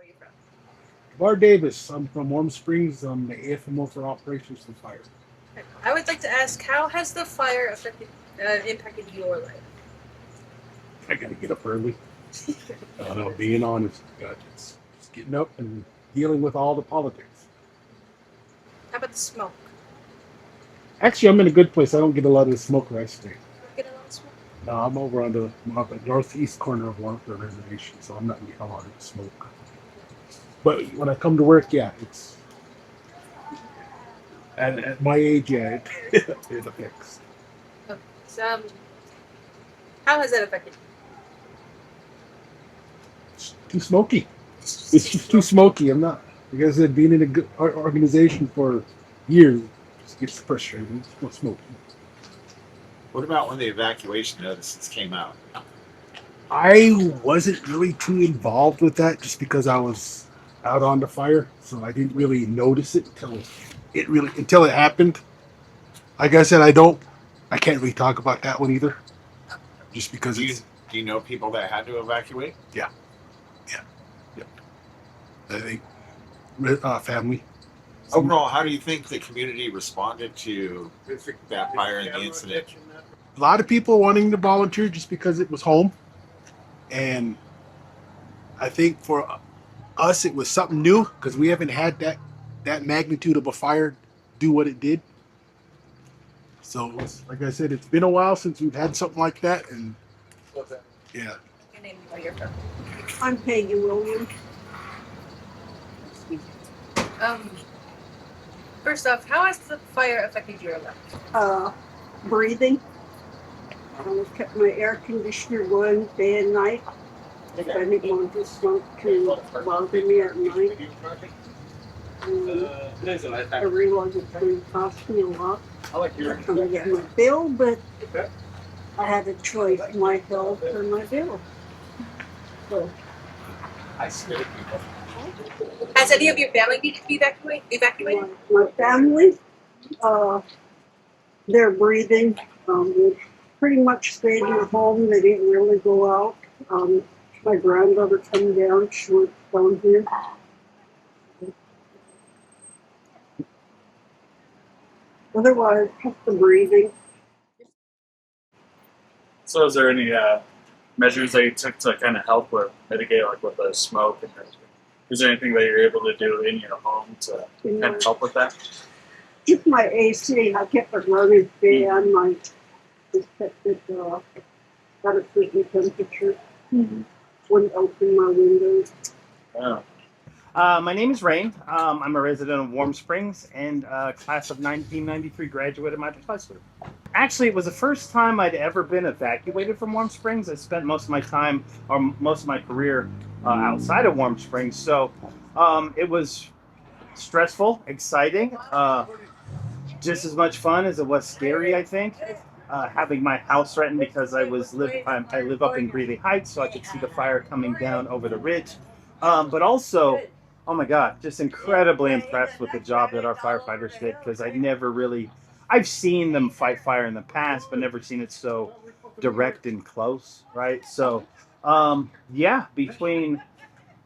Where are you from? Bar Davis. I'm from Warm Springs. I'm the AFMO for Operations and Fire. I would like to ask, how has the fire impacted your life? I gotta get up early. No, being honest, it's just getting up and dealing with all the politics. How about the smoke? Actually, I'm in a good place. I don't get a lot of the smoke where I stay. Get a lot of smoke? No, I'm over on the northeast corner of Wildfire Reservation, so I'm not getting a lot of the smoke. But when I come to work, yeah, it's at my age, yeah, it affects. Okay. So, how has that affected It's too smoky. you? It's just too smoky. I'm not, like I said, being in a good organization for years just gets frustrating. It's more smoky. What about when the evacuation notices came out? I wasn't really too involved with that just because I was out on the fire, so I didn't really notice it until it happened. Like I said, I can't really talk about that one either, just because Do you it's do you know people that had to evacuate? yeah, yeah, yeah. I think family. Overall, how do you think the community responded to that fire and the incident? A lot of people wanting to volunteer just because it was home, and I think for us it was something new because we haven't had that magnitude of a fire do what it did. So like I said, it's been a while since we've had something like that, and yeah. Your name and where you're from. I'm Peggy Williams. Um, First off, how has the fire affected your life? Uh, Breathing. Kept my air conditioner going day and night. I didn't want the smoke to bother me at night. I realized it's going to cost me a lot. I'm going to get my bill, but I had a choice: my health or my bill. So Has any of your family needed to be evacuated? my family, uh, they're breathing. They pretty much stayed in the home. They didn't really go out. My granddaughter came down. She was down here. Otherwise, just the breathing. So, is there any measures that you took to kind of help with mitigate, like with the smoke? And is there anything that you're able to do in your home to kind of help with that? Just my AC. I kept it running fan. I just kept it at a certain temperature. Wouldn't open my windows. Yeah. My name is Rain. I'm a resident of Warm Springs and class of 1993 graduate of my high school. Actually, it was the first time I'd ever been evacuated from Warm Springs. I spent most of my time, or most of my career, outside of Warm Springs. So it was stressful, exciting, just as much fun as it was scary, I think. Having my house threatened because I live up in Greeley Heights, so I could see the fire coming down over the ridge. But also, oh my God, just incredibly impressed with the job that our firefighters did because I've seen them fight fire in the past, but never seen it so direct and close, right? So, yeah, between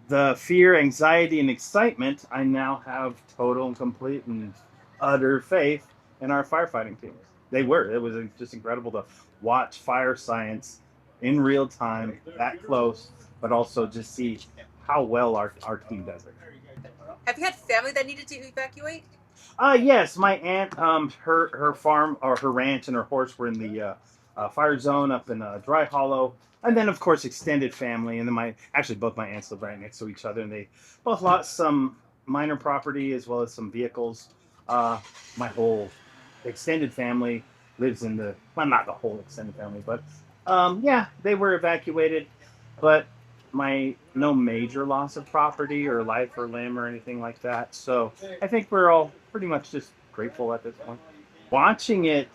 the fear, anxiety, and excitement, I now have total and complete and utter faith in our firefighting teams. It was just incredible to watch fire science in real time, that close, but also just see how well our team does it. Have you had family that needed to evacuate? Yes, my aunt, her farm or her ranch and her horse were in the fire zone up in Dry Hollow, and then of course extended family, and then both my aunts live right next to each other, and they both lost some minor property as well as some vehicles. My whole extended family lives in not the whole extended family, but yeah, they were evacuated, but my no major loss of property or life or limb or anything like that. So I think we're all pretty much just grateful at this point. Watching it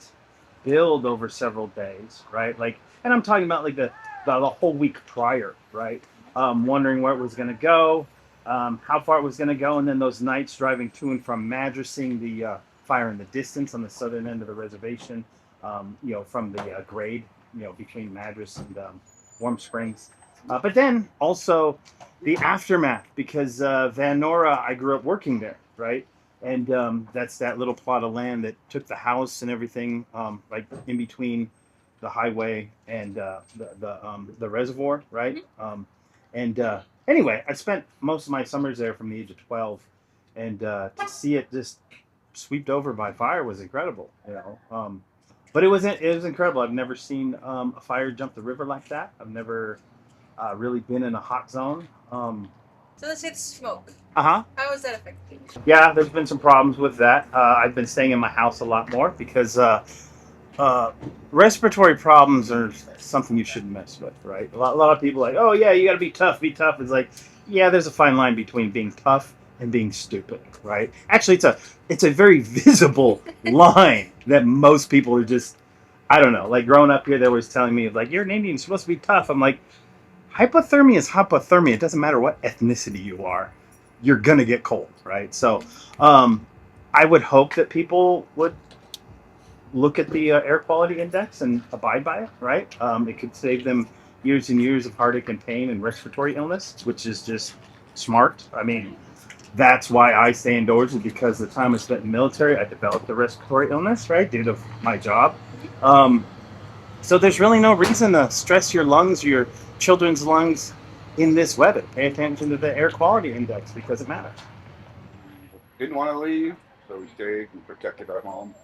build over several days, right? Like, and I'm talking about like the whole week prior, right? Wondering where it was going to go, how far it was going to go, and then those nights driving to and from Madras, seeing the fire in the distance on the southern end of the reservation, from the grade, between Madras and Warm Springs. But then also the aftermath, because Van Nora, I grew up working there, right? And that's that little plot of land that took the house and everything, like in between the highway and the reservoir, right? And anyway, I spent most of my summers there from the age of 12, and to see it just swept over by fire was incredible, you know. But it was incredible. I've never seen a fire jump the river like that. I've never really been in a hot zone. So let's say the smoke. Uh-huh. How is that affecting? Yeah, there's been some problems with that. I've been staying in my house a lot more because uh, respiratory problems are something you shouldn't mess with, right? A lot of people are like, oh yeah, you got to be tough. Be tough. It's like, yeah, there's a fine line between being tough and being stupid, right? Actually, it's a very visible line that most people are just, I don't know. Like growing up here, they were telling me like, you're an Indian, you're supposed to be tough. I'm like, hypothermia is hypothermia. It doesn't matter what ethnicity you are, you're gonna get cold, right? So, I would hope that people would look at the air quality index and abide by it, right? It could save them years and years of heartache and pain and respiratory illness, which is just smart. I mean, that's why I stay indoors, is because the time I spent in the military, I developed a respiratory illness, right, due to my job. So there's really no reason to stress your lungs, your children's lungs, in this weather. Pay attention to the air quality index because it matters. Didn't want to leave, so we stayed and protected our home.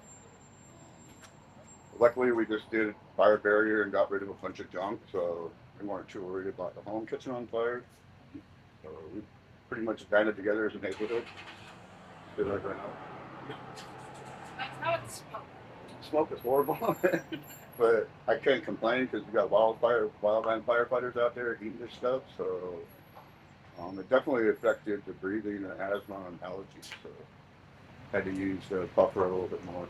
Luckily, we just did fire barrier and got rid of a bunch of junk, so we weren't too worried about the home catching on fire. So we pretty much banded together as a neighborhood. Did like right now. How about the smoke? Smoke is horrible, but I can't complain because we got wildland firefighters out there eating this stuff. So it definitely affected the breathing and asthma and allergies. So had to use the buffer a little bit more.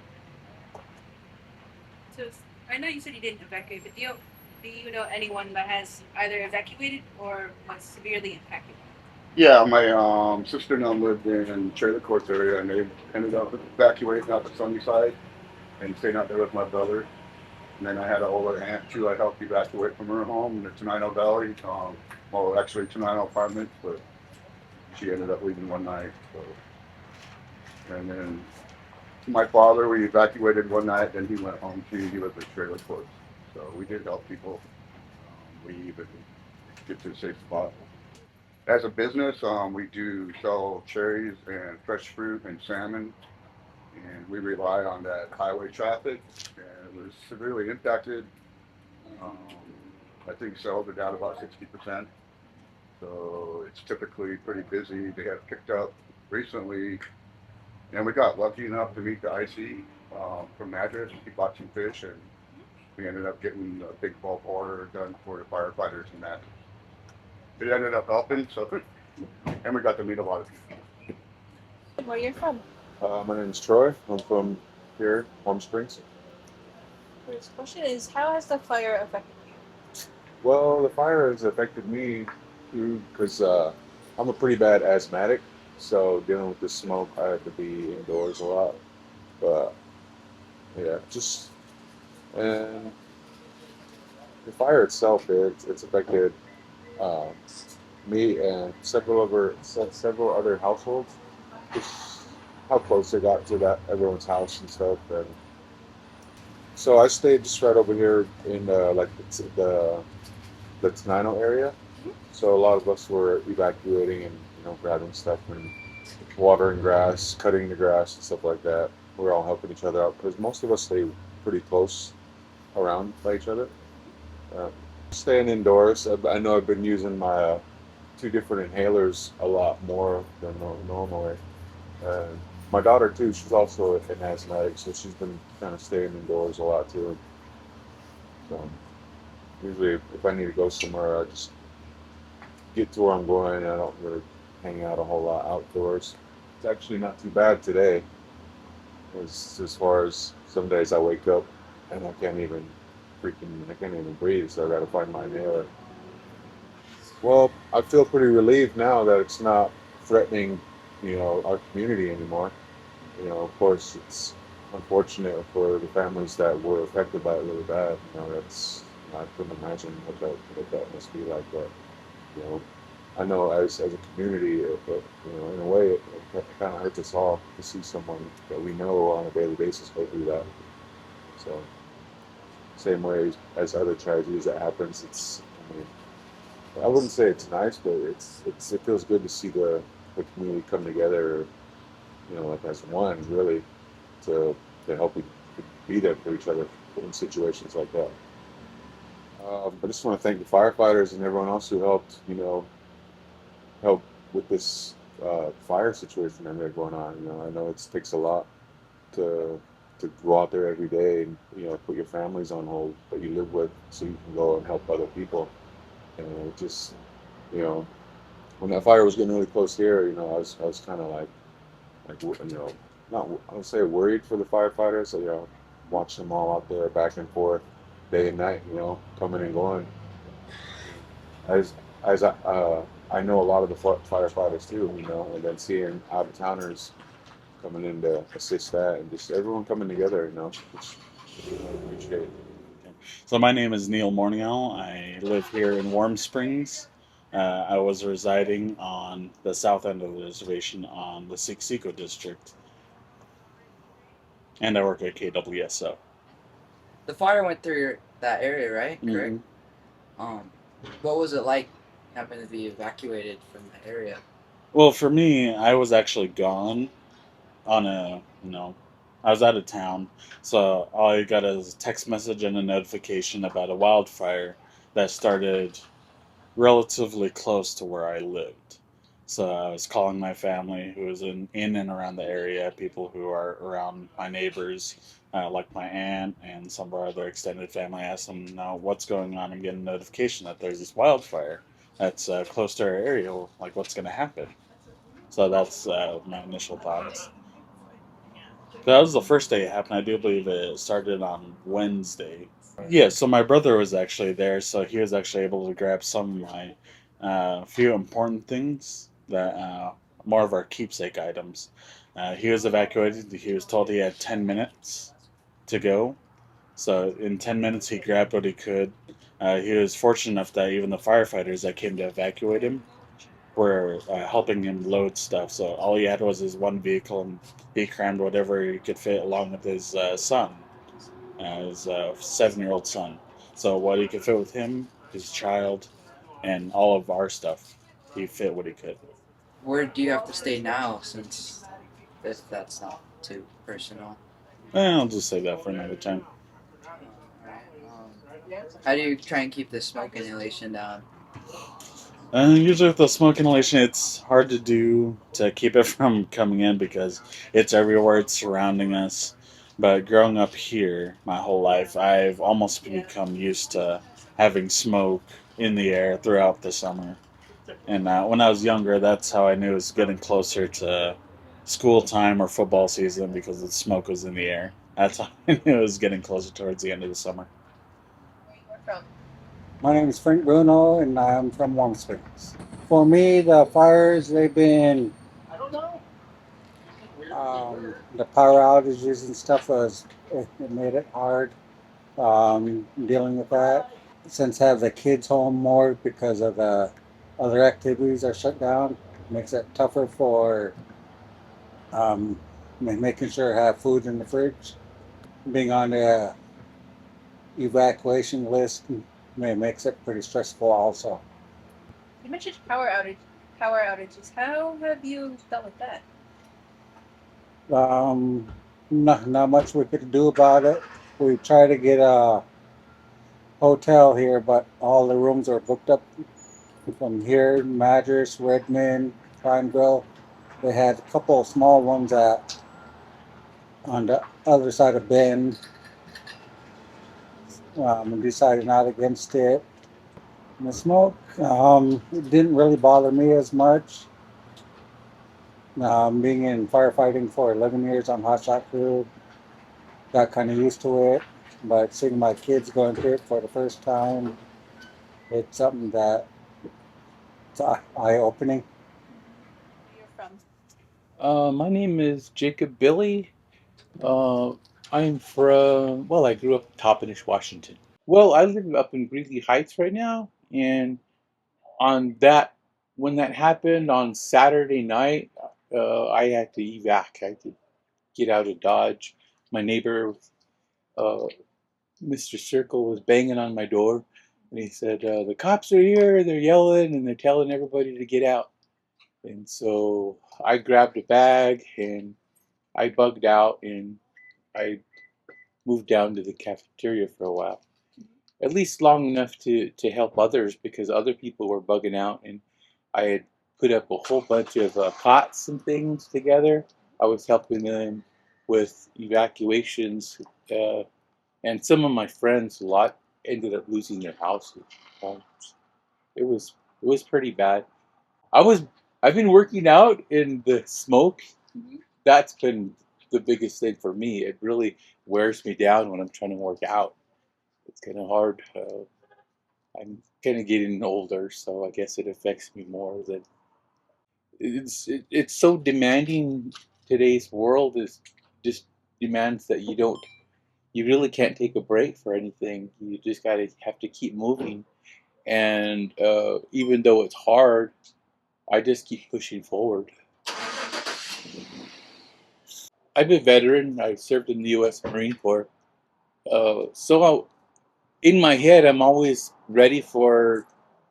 So I know you said you didn't evacuate, but do you know anyone that has either evacuated or was severely impacted? Yeah, my sister-in-law lived in Trailer Courts area, and they ended up evacuating out to Sunnyside and staying out there with my brother. And then I had an older aunt too. I helped evacuate from her home in the Tenino Valley. Well, actually Tenino Apartments, but she ended up leaving one night. So, and then my father, we evacuated one night, then he went home too. He lived at Trailer Courts, so we did help people leave and get to a safe spot. As a business, we do sell cherries and fresh fruit and salmon, and we rely on that highway traffic. And it was severely impacted. Um, I think sales are down about 60%. So it's typically pretty busy. They have picked up recently, and we got lucky enough to meet the IC from Madras. He bought some fish, and we ended up getting a big bulk order done for the firefighters and that. It ended up helping, so and we got to meet a lot of people. Where you're from? My name is Troy. I'm from here, Warm Springs. First question is, how has the fire affected you? Well, the fire has affected me too because I'm a pretty bad asthmatic. So dealing with the smoke, I have to be indoors a lot. But yeah, just and the fire itself, it's affected um, me and several other households. Just how close they got to that everyone's house and stuff, and so I stayed just right over here in like the Tenino area. So a lot of us were evacuating and grabbing stuff and watering grass, cutting the grass and stuff like that. We're all helping each other out because most of us stay pretty close around by each other. Uh, Staying indoors. I know I've been using my two different inhalers a lot more than normally. My daughter too. She's also an asthmatic, so she's been kind of staying indoors a lot too. So usually, if I need to go somewhere, I just get to where I'm going. I don't really hang out a whole lot outdoors. It's actually not too bad today. As far as some days I wake up and I can't even breathe, so I gotta find my inhaler. Well, I feel pretty relieved now that it's not threatening, our community anymore. Of course, it's unfortunate for the families that were affected by it really bad. That's I couldn't imagine what that must be like. But you know, I know as a community, in a way, it kind of hurts us all to see someone that we know on a daily basis go through that. So same way as other tragedies that happens, I mean, I wouldn't say it's nice, but it feels good to see the community come together, like as one, really, to help be there for each other in situations like that. I just want to thank the firefighters and everyone else who helped, help with this fire situation that they're going on. I know it takes a lot to go out there every day and put your families on hold that you live with so you can go and help other people. And it just, you know, when that fire was getting really close here, I was kind of like not I would say worried for the firefighters. So, watch them all out there back and forth, day and night, coming and going. As I know a lot of the firefighters too, and then seeing out of towners coming in to assist that, and just everyone coming together, which I appreciate. So my name is Neil Morningall. I live here in Warm Springs. I was residing on the south end of the reservation on the Siksiko district, and I work at KWSO. The fire went through that area, right? Correct. Mhm. Um, what was it like having to be evacuated from that area? Well, for me, I was actually gone on I was out of town, so all I got is a text message and a notification about a wildfire that started relatively close to where I lived. So I was calling my family who was in and around the area, people who are around my neighbors, like my aunt and some of our other extended family. I asked them, "Now, what's going on? I'm getting a notification that there's this wildfire that's close to our area. Like, what's going to happen?" So that's my initial thoughts. That was the first day it happened. I do believe it started on Wednesday. Yeah, so my brother was actually there, so he was actually able to grab some of my few important things that more of our keepsake items. He was evacuated. He was told he had 10 minutes to go. So in 10 minutes, he grabbed what he could. He was fortunate enough that even the firefighters that came to evacuate him were helping him load stuff. So all he had was his one vehicle, and he crammed whatever he could fit along with his son, his 7-year-old son. So what he could fit with him, his child, and all of our stuff, he fit what he could. Where do you have to stay now, since if that's not too personal? I'll just say that for another time. Alright. How do you try and keep the smoke inhalation down? Usually with the smoke inhalation, it's hard to do to keep it from coming in because it's everywhere, it's surrounding us. But growing up here my whole life, I've almost become used to having smoke in the air throughout the summer. And when I was younger, that's how I knew it was getting closer to school time or football season because the smoke was in the air. That's how I knew it was getting closer towards the end of the summer. My name is Frank Bruno, and I'm from Warm Springs. For me, the fires, they've been, the power outages and stuff it made it hard dealing with that. Since I have the kids home more because of the other activities are shut down, makes it tougher for making sure I have food in the fridge. Being on the evacuation list makes it pretty stressful also. You mentioned power outages. How have you dealt with that? Not much we could do about it. We tried to get a hotel here, but all the rooms are booked up from here, Madras, Redmond, Pineville. They had a couple of small ones on the other side of Bend. We decided not against it. And the smoke, it didn't really bother me as much. Being in firefighting for 11 years on hot shot crew, got kind of used to it. But seeing my kids going through it for the first time, it's something that it's eye-opening. You're from. My name is Jacob Billy. I'm from, well, I grew up in Toppenish, Washington. Well, I live up in Greeley Heights right now, and on that, when that happened on Saturday night, I had to evac. I had to get out of Dodge. My neighbor, uh, Mr. Circle, was banging on my door, and he said, "The cops are here. They're yelling and they're telling everybody to get out." And so I grabbed a bag and I bugged out, and I moved down to the cafeteria for a while, at least long enough to help others because other people were bugging out, and I had put up a whole bunch of cots and things together. I was helping them with evacuations, uh, and some of my friends a lot ended up losing their houses. Um, it was pretty bad. I was I've been working out in the smoke. That's been the biggest thing for me. It really wears me down when I'm trying to work out. It's kind of hard. I'm kind of getting older, so I guess it affects me more. Than it's so demanding. Today's world is just demands that you really can't take a break for anything. You just gotta have to keep moving. And even though it's hard, I just keep pushing forward. I'm a veteran. I served in the U.S. Marine Corps. In my head, I'm always ready for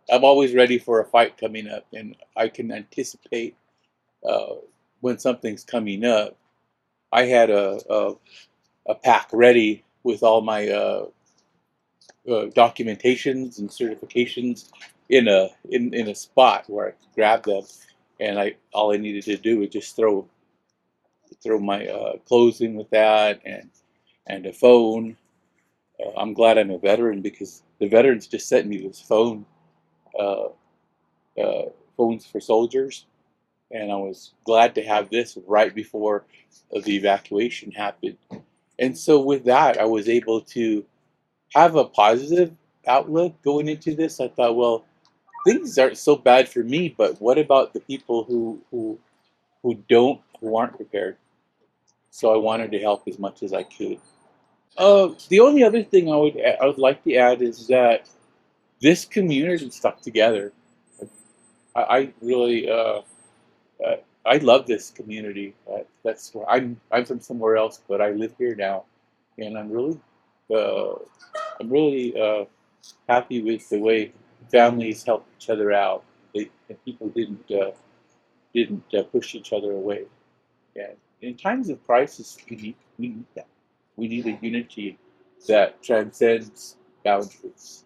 a fight coming up, and I can anticipate uh, when something's coming up. I had a pack ready with all my documentations and certifications in a spot where I could grab them, and I all I needed to do was just throw my clothes in with that and a phone. I'm glad I'm a veteran because the veterans just sent me this uh, uh, phones for soldiers, and I was glad to have this right before the evacuation happened. And so with that, I was able to have a positive outlook going into this. I thought, well, things aren't so bad for me, but what about the people who aren't prepared? So I wanted to help as much as I could. The only other thing I would like to add is that this community stuck together. I really I love this community. That's where I'm from somewhere else, but I live here now, and uh, I'm really happy with the way families help each other out. And people didn't push each other away. And in times of crisis, we need that. We need a unity that transcends boundaries.